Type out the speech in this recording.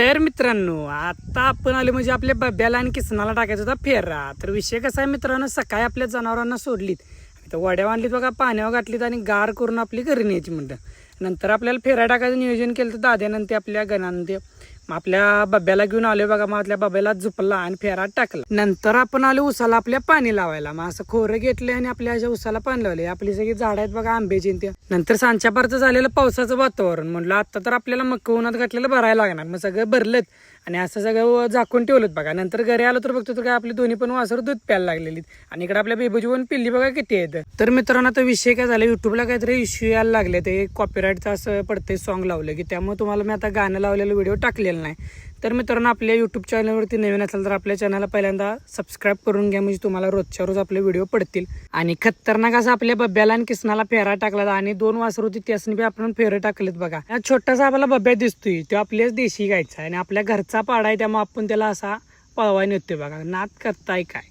तर मित्रांनो आता आपण आलो म्हणजे आपल्या बब्याला आणि किसनाला टाकायचा होता फेरा. तर विषय कसा आहे मित्रांनो, सकाळी आपल्या जनावरांना सोडलीत, तर वड्या आणलीत बघा, पाण्यावर घातलीत आणि गार करून आपली घरी न्यायची म्हणतं. नंतर आपल्याला फेरा टाकायचं नियोजन केलं तर दाद्यानंतर आपल्या गणानंतर मग आपल्या बब्याला घेऊन आलो बघा. मग आपल्या बब्याला झुपला आणि फेरा टाकला. नंतर आपण आलो उसाला आपल्या पाणी लावायला. मग असं खोरं घेतलं आणि आपल्या अशा उसाला पाणी लावले. आपली सगळी झाड आहेत बघा आंब्याची. ते नंतर सांच्या पारचं झालेलं पावसाचं वातावरण, म्हणलं आता तर आपल्याला मक्क उन्हात घातलेलं भरायला लागणार. मग सगळं भरलेत आणि असं सगळं झाकून ठेवलं बघा. नंतर घरी आलो तर बघतो तर काय आपली दोन्ही पण वासर दूध प्यायला लागलेली आणि इकडे आपल्या बेबूची पण पिल्ली बघा किती आहेत. तर मित्रांनो आता विषय काय झाला, युट्यूबला काहीतरी इश्यू यायला लागले. ते कॉपीराईटचं असं पडते सॉन्ग लावलं की, त्यामुळे तुम्हाला मी आता गाणं लावलेलं व्हिडिओ टाकलेलं नाही. तर मित्रांनो आपल्या युट्यूब चॅनलवरती नवीन असेल तर आपल्या चॅनलला पहिल्यांदा सबस्क्राईब करून घ्या, म्हणजे तुम्हाला रोजच्या रोज आपले व्हिडिओ पडतील. आणि खतरनाक असं आपल्या बब्याला आणि किसनाला फेरा टाकला आणि 2 वासर होती त्यासनी बी आपण फेरे टाकलेत बघा. छोटासा आपला बब्या दिसतोय तो आपल्याच देशी गायचा आणि आपल्या घरचा पाडा आहे, त्यामुळे आपण त्याला असा पळवाय नेतोय बघा. नाद करताय काय.